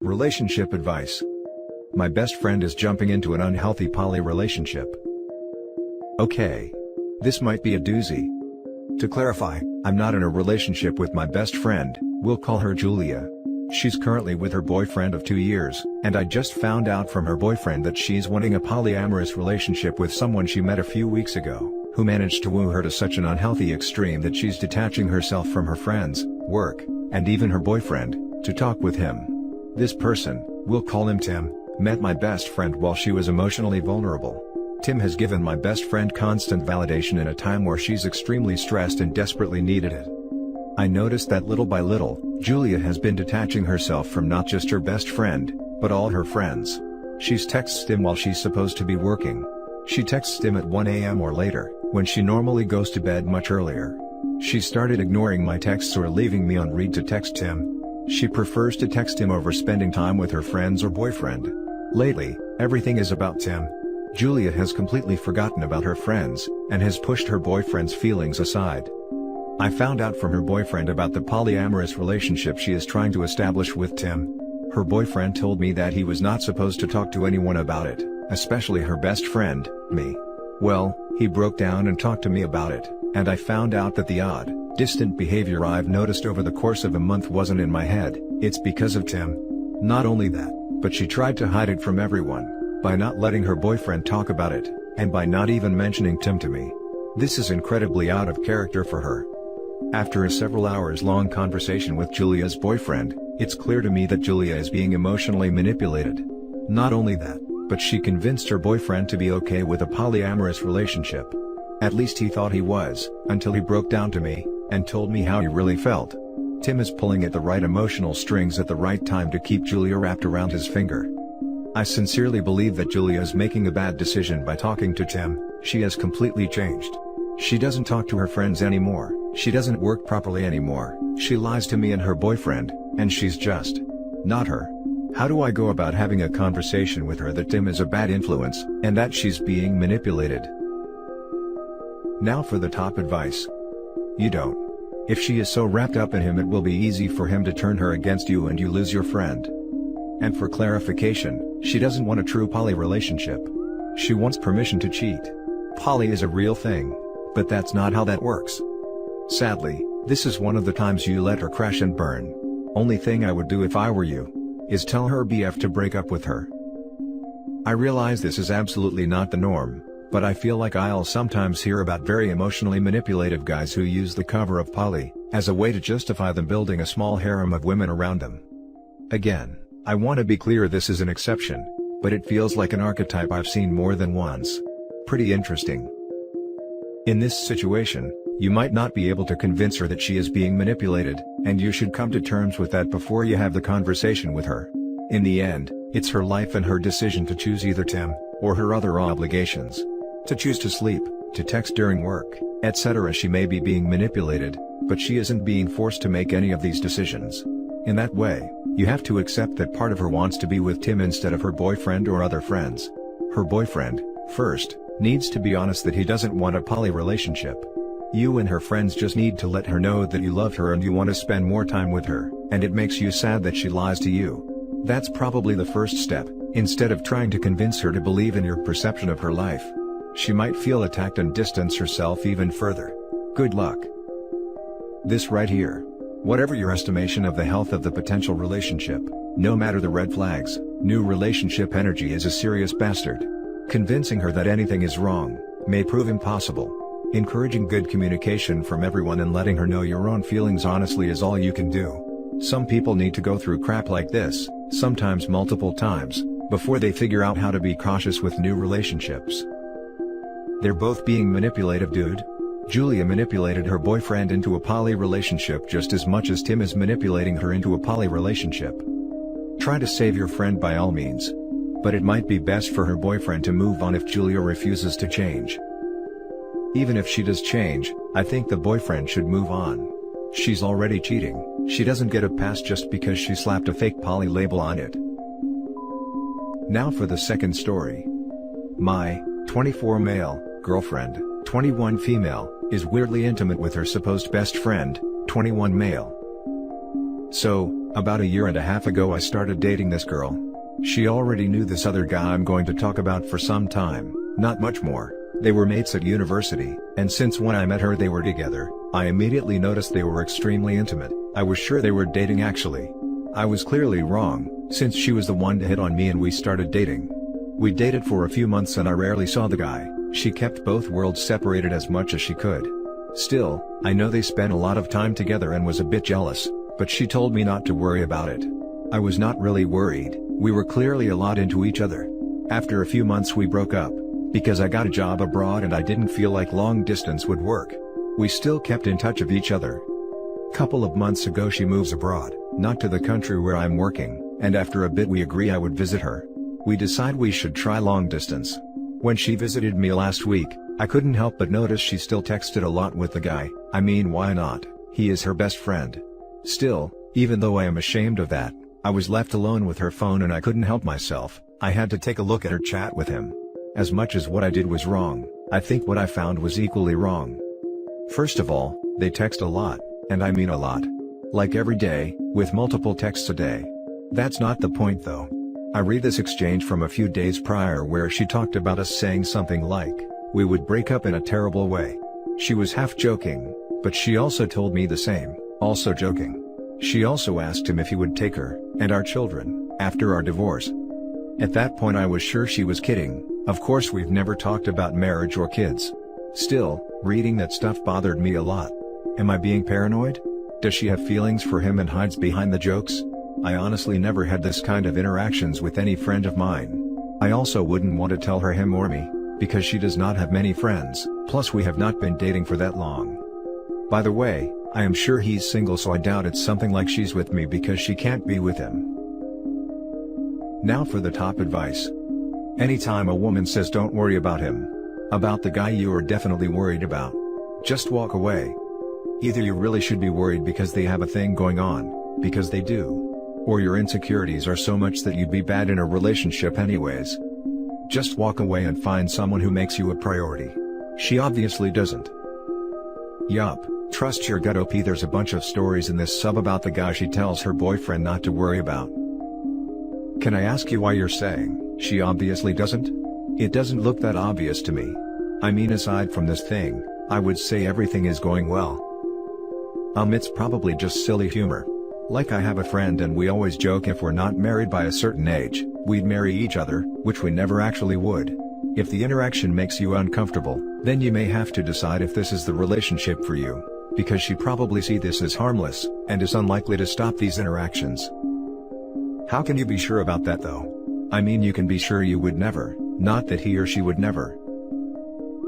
Relationship advice. My best friend is jumping into an unhealthy poly relationship. Okay. This might be a doozy. To clarify, I'm not in a relationship with my best friend, we'll call her Julia. She's currently with her boyfriend of 2 years, and I just found out from her boyfriend that she's wanting a polyamorous relationship with someone she met a few weeks ago, who managed to woo her to such an unhealthy extreme that she's detaching herself from her friends, work, and even her boyfriend, to talk with him. This person, we'll call him Tim, met my best friend while she was emotionally vulnerable. Tim has given my best friend constant validation in a time where she's extremely stressed and desperately needed it. I noticed that little by little, Julia has been detaching herself from not just her best friend, but all her friends. She's texts Tim while she's supposed to be working. She texts Tim at 1 a.m. or later, when she normally goes to bed much earlier. She started ignoring my texts or leaving me on read to text him. She prefers to text him over spending time with her friends or boyfriend. Lately, everything is about Tim. Julia has completely forgotten about her friends, and has pushed her boyfriend's feelings aside. I found out from her boyfriend about the polyamorous relationship she is trying to establish with Tim. Her boyfriend told me that he was not supposed to talk to anyone about it, especially her best friend, me. Well, he broke down and talked to me about it, and I found out that the odd, distant behavior I've noticed over the course of a month wasn't in my head, it's because of Tim. Not only that, but she tried to hide it from everyone, by not letting her boyfriend talk about it, and by not even mentioning Tim to me. This is incredibly out of character for her. After a several hours long conversation with Julia's boyfriend, it's clear to me that Julia is being emotionally manipulated. Not only that, but she convinced her boyfriend to be okay with a polyamorous relationship. At least he thought he was, until he broke down to me, and told me how he really felt. Tim is pulling at the right emotional strings at the right time to keep Julia wrapped around his finger. I sincerely believe that Julia is making a bad decision by talking to Tim. She has completely changed. She doesn't talk to her friends anymore, she doesn't work properly anymore, she lies to me and her boyfriend, and she's just not her. How do I go about having a conversation with her that Tim is a bad influence, and that she's being manipulated? Now for the top advice. You don't. If she is so wrapped up in him, it will be easy for him to turn her against you and you lose your friend. And for clarification, she doesn't want a true poly relationship. She wants permission to cheat. Poly is a real thing, but that's not how that works. Sadly, this is one of the times you let her crash and burn. Only thing I would do if I were you, is tell her BF to break up with her. I realize this is absolutely not the norm, but I feel like I'll sometimes hear about very emotionally manipulative guys who use the cover of poly, as a way to justify them building a small harem of women around them. Again, I want to be clear, this is an exception, but it feels like an archetype I've seen more than once. Pretty interesting. In this situation, you might not be able to convince her that she is being manipulated, and you should come to terms with that before you have the conversation with her. In the end, it's her life and her decision to choose either Tim, or her other obligations. To choose to sleep, to text during work, etc. She may be being manipulated, but she isn't being forced to make any of these decisions. In that way, you have to accept that part of her wants to be with Tim instead of her boyfriend or other friends. Her boyfriend, first, needs to be honest that he doesn't want a poly relationship. You and her friends just need to let her know that you love her and you want to spend more time with her, and it makes you sad that she lies to you. That's probably the first step, instead of trying to convince her to believe in your perception of her life. She might feel attacked and distance herself even further. Good luck. This right here. Whatever your estimation of the health of the potential relationship, no matter the red flags, new relationship energy is a serious bastard. Convincing her that anything is wrong may prove impossible. Encouraging good communication from everyone and letting her know your own feelings honestly is all you can do. Some people need to go through crap like this, sometimes multiple times, before they figure out how to be cautious with new relationships. They're both being manipulative, dude. Julia manipulated her boyfriend into a poly relationship just as much as Tim is manipulating her into a poly relationship. Try to save your friend by all means. But it might be best for her boyfriend to move on if Julia refuses to change. Even if she does change, I think the boyfriend should move on. She's already cheating, she doesn't get a pass just because she slapped a fake poly label on it. Now for the second story. My 24 male girlfriend, 21 female, is weirdly intimate with her supposed best friend, 21 male. So, About a year and a half ago I started dating this girl. She already knew this other guy I'm going to talk about for some time, not much more. They were mates at university, and since when I met her they were together. I immediately noticed they were extremely intimate. I was sure they were dating actually. I was clearly wrong, since she was the one to hit on me and we started dating. We dated for a few months and I rarely saw the guy. She kept both worlds separated as much as she could. Still, I know they spent a lot of time together and was a bit jealous, but she told me not to worry about it. I was not really worried, we were clearly a lot into each other. After a few months we broke up, because I got a job abroad and I didn't feel like long distance would work. We still kept in touch of each other. Couple of months ago she moves abroad, not to the country where I'm working, and after a bit we agree I would visit her. We decide we should try long distance. When she visited me last week, I couldn't help but notice she still texted a lot with the guy. I mean, why not? He is her best friend. Still, even though I am ashamed of that, I was left alone with her phone and I couldn't help myself. I had to take a look at her chat with him. As much as what I did was wrong, I think what I found was equally wrong. First of all, they text a lot, and I mean a lot. Like every day, with multiple texts a day. That's not the point though. I read this exchange from a few days prior where she talked about us saying something like, we would break up in a terrible way. She was half joking, but she also told me the same, also joking. She also asked him if he would take her, and our children, after our divorce. At that point I was sure she was kidding. Of course we've never talked about marriage or kids. Still, reading that stuff bothered me a lot. Am I being paranoid? Does she have feelings for him and hides behind the jokes? I honestly never had this kind of interactions with any friend of mine. I also wouldn't want to tell her him or me, because she does not have many friends, plus we have not been dating for that long. By the way, I am sure he's single, so I doubt it's something like she's with me because she can't be with him. Now for the top advice. Anytime a woman says don't worry about him, about the guy you are definitely worried about, just walk away. Either you really should be worried because they have a thing going on, because they do, or your insecurities are so much that you'd be bad in a relationship anyways. Just walk away and find someone who makes you a priority. She obviously doesn't. Yup, trust your gut. OP, there's a bunch of stories in this sub about the guy she tells her boyfriend not to worry about. Can I ask you why you're saying, she obviously doesn't? It doesn't look that obvious to me. I mean, aside from this thing, I would say everything is going well. It's probably just silly humor. Like I have a friend and we always joke if we're not married by a certain age, we'd marry each other, which we never actually would. If the interaction makes you uncomfortable, then you may have to decide if this is the relationship for you, because she probably sees this as harmless, and is unlikely to stop these interactions. How can you be sure about that though? I mean, you can be sure you would never, not that he or she would never.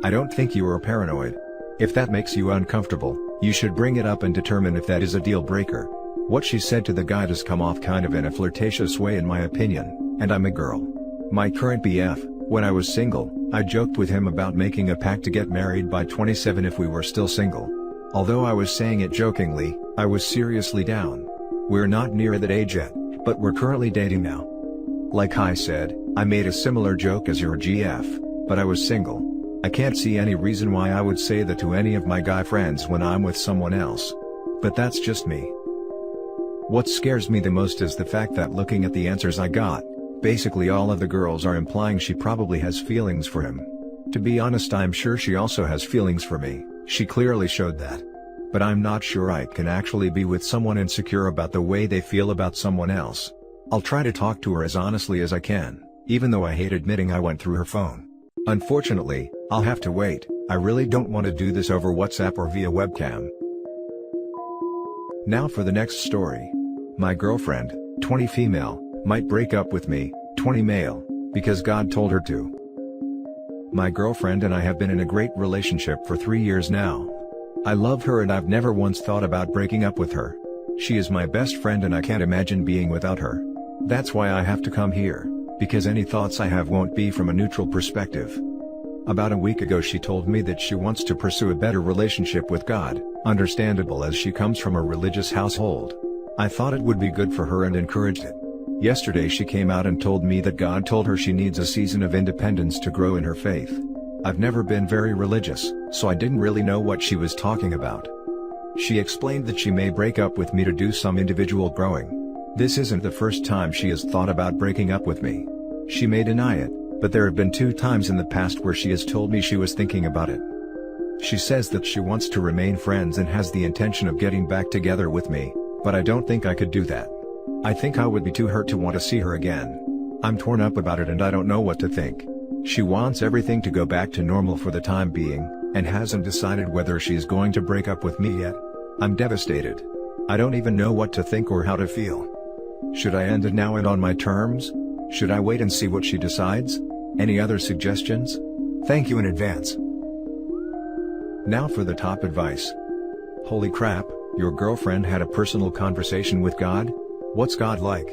I don't think you are paranoid. If that makes you uncomfortable, you should bring it up and determine if that is a deal breaker. What she said to the guy does come off kind of in a flirtatious way in my opinion, and I'm a girl. My current BF, when I was single, I joked with him about making a pact to get married by 27 if we were still single. Although I was saying it jokingly, I was seriously down. We're not near that age yet, but we're currently dating now. Like I said, I made a similar joke as your GF, but I was single. I can't see any reason why I would say that to any of my guy friends when I'm with someone else. But that's just me. What scares me the most is the fact that looking at the answers I got, basically all of the girls are implying she probably has feelings for him. To be honest, I'm sure she also has feelings for me, she clearly showed that. But I'm not sure I can actually be with someone insecure about the way they feel about someone else. I'll try to talk to her as honestly as I can, even though I hate admitting I went through her phone. Unfortunately, I'll have to wait. I really don't want to do this over WhatsApp or via webcam. Now for the next story. My girlfriend, 20 female, might break up with me, 20 male, because God told her to. My girlfriend and I have been in a great relationship for 3 years now. I love her and I've never once thought about breaking up with her. She is my best friend and I can't imagine being without her. That's why I have to come here, because any thoughts I have won't be from a neutral perspective. About a week ago she told me that she wants to pursue a better relationship with God, understandable as she comes from a religious household. I thought it would be good for her and encouraged it. Yesterday she came out and told me that God told her she needs a season of independence to grow in her faith. I've never been very religious, so I didn't really know what she was talking about. She explained that she may break up with me to do some individual growing. This isn't the first time she has thought about breaking up with me. She may deny it, but there have been 2 times in the past where she has told me she was thinking about it. She says that she wants to remain friends and has the intention of getting back together with me, but I don't think I could do that. I think I would be too hurt to want to see her again. I'm torn up about it and I don't know what to think. She wants everything to go back to normal for the time being, and hasn't decided whether she's going to break up with me yet. I'm devastated. I don't even know what to think or how to feel. Should I end it now and on my terms? Should I wait and see what she decides? Any other suggestions? Thank you in advance. Now for the top advice. Holy crap, your girlfriend had a personal conversation with God? What's God like?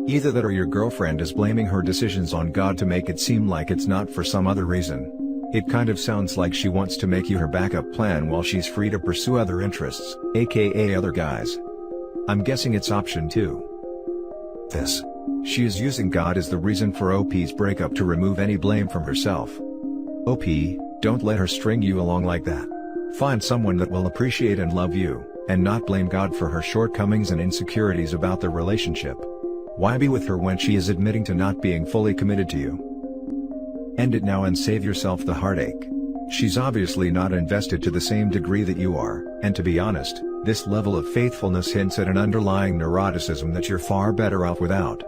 Either that or your girlfriend is blaming her decisions on God to make it seem like it's not for some other reason. It kind of sounds like she wants to make you her backup plan while she's free to pursue other interests, aka other guys. I'm guessing it's option 2. This. She is using God as the reason for OP's breakup to remove any blame from herself. OP, don't let her string you along like that. Find someone that will appreciate and love you, and not blame God for her shortcomings and insecurities about the relationship. Why be with her when she is admitting to not being fully committed to you? End it now and save yourself the heartache. She's obviously not invested to the same degree that you are, and to be honest, this level of faithfulness hints at an underlying neuroticism that you're far better off without.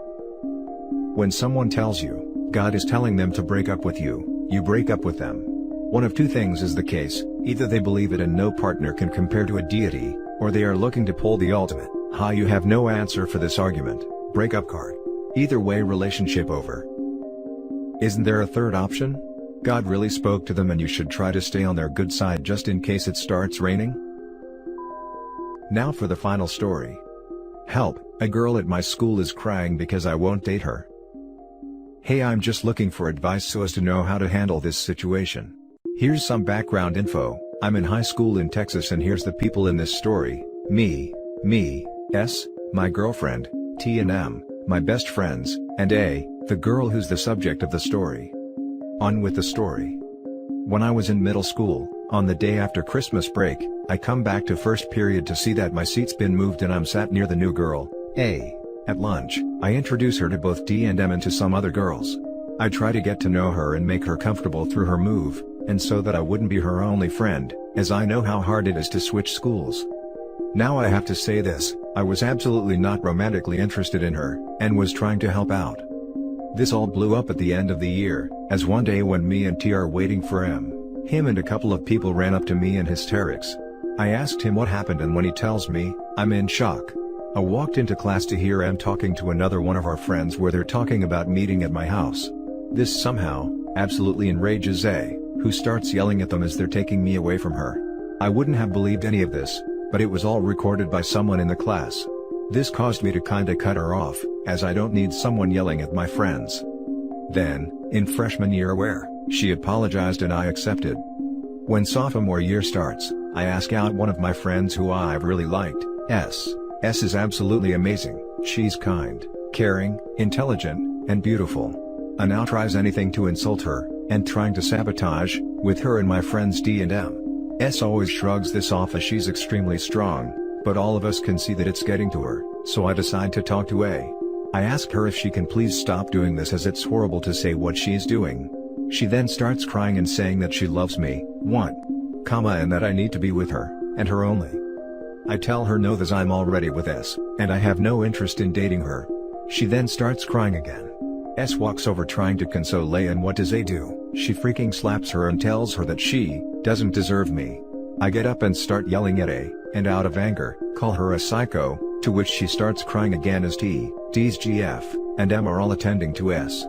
When someone tells you, God is telling them to break up with you, you break up with them. One of 2 things is the case: either they believe it and no partner can compare to a deity, or they are looking to pull the ultimate, you have no answer for this argument, breakup card. Either way, relationship over. Isn't there a third option? God really spoke to them and you should try to stay on their good side just in case it starts raining? Now for the final story. Help, a girl at my school is crying because I won't date her. Hey, I'm just looking for advice so as to know how to handle this situation. Here's some background info. I'm in high school in Texas and here's the people in this story: me, S, my girlfriend, T and M, my best friends, and A, the girl who's the subject of the story. On with the story. When I was in middle school, on the day after Christmas break, I come back to first period to see that my seat's been moved and I'm sat near the new girl, A. At lunch, I introduce her to both D and M and to some other girls. I try to get to know her and make her comfortable through her move, and so that I wouldn't be her only friend, as I know how hard it is to switch schools. Now I have to say this, I was absolutely not romantically interested in her, and was trying to help out. This all blew up at the end of the year, as one day when me and T are waiting for him and a couple of people ran up to me in hysterics. I asked him what happened and when he tells me, I'm in shock. I walked into class to hear M talking to another one of our friends where they're talking about meeting at my house. This somehow, absolutely enrages A, who starts yelling at them as they're taking me away from her. I wouldn't have believed any of this, but it was all recorded by someone in the class. This caused me to kinda cut her off, as I don't need someone yelling at my friends. Then, in freshman year where, she apologized and I accepted. When sophomore year starts, I ask out one of my friends who I've really liked, S. S is absolutely amazing. She's kind, caring, intelligent, and beautiful. I now tries anything to insult her, and trying to sabotage, with her and my friends D and M. S always shrugs this off as she's extremely strong, but all of us can see that it's getting to her, so I decide to talk to A. I ask her if she can please stop doing this as it's horrible to say what she's doing. She then starts crying and saying that she loves me, and that I need to be with her, and her only. I tell her no, that I'm already with S, and I have no interest in dating her. She then starts crying again. S walks over trying to console A, and what does A do? She freaking slaps her and tells her that she doesn't deserve me. I get up and start yelling at A, and out of anger, call her a psycho, to which she starts crying again as T, D's GF, and M are all attending to S.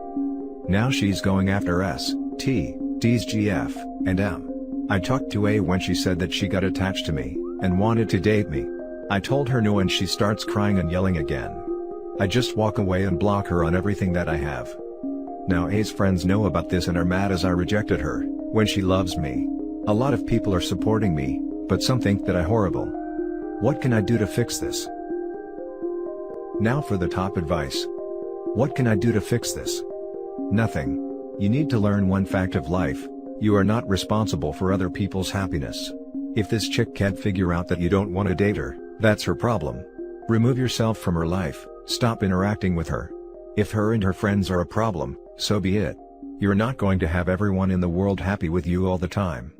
Now she's going after S, T, D's GF, and M. I talked to A when she said that she got attached to me, and wanted to date me. I told her no and she starts crying and yelling again. I just walk away and block her on everything that I have. Now A's friends know about this and are mad as I rejected her, when she loves me. A lot of people are supporting me, but some think that I'm horrible. What can I do to fix this? Now for the top advice. What can I do to fix this? Nothing. You need to learn one fact of life: you are not responsible for other people's happiness. If this chick can't figure out that you don't want to date her, that's her problem. Remove yourself from her life, Stop interacting with her. If her and her friends are a problem, so be it. You're not going to have everyone in the world happy with you all the time.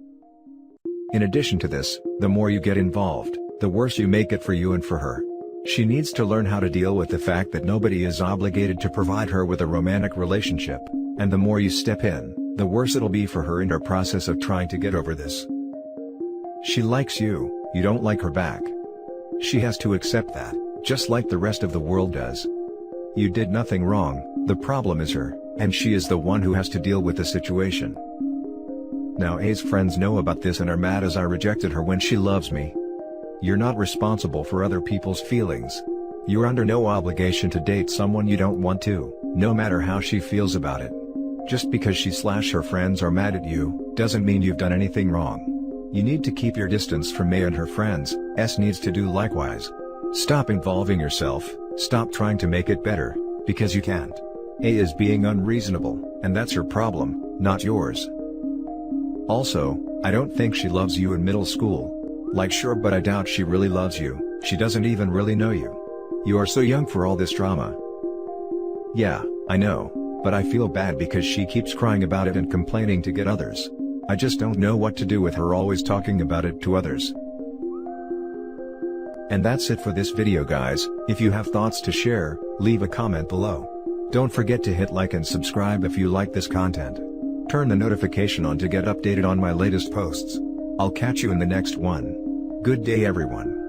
In addition to this, the more you get involved, the worse you make it for you and for her. She needs to learn how to deal with the fact that nobody is obligated to provide her with a romantic relationship, and the more you step in, the worse it'll be for her in her process of trying to get over this. She likes you, you don't like her back. She has to accept that, just like the rest of the world does. You did nothing wrong, the problem is her, and she is the one who has to deal with the situation. Now A's friends know about this and are mad as I rejected her when she loves me. You're not responsible for other people's feelings. You're under no obligation to date someone you don't want to, no matter how she feels about it. Just because she/her friends are mad at you, doesn't mean you've done anything wrong. You need to keep your distance from May and her friends, S needs to do likewise. Stop involving yourself, stop trying to make it better, because you can't. A is being unreasonable, and that's her problem, not yours. Also, I don't think she loves you in middle school. Like sure, but I doubt she really loves you, she doesn't even really know you. You are so young for all this drama. Yeah, I know, but I feel bad because she keeps crying about it and complaining to get others. I just don't know what to do with her always talking about it to others. And that's it for this video guys. If you have thoughts to share, leave a comment below. Don't forget to hit like and subscribe if you like this content. Turn the notification on to get updated on my latest posts. I'll catch you in the next one. Good day everyone.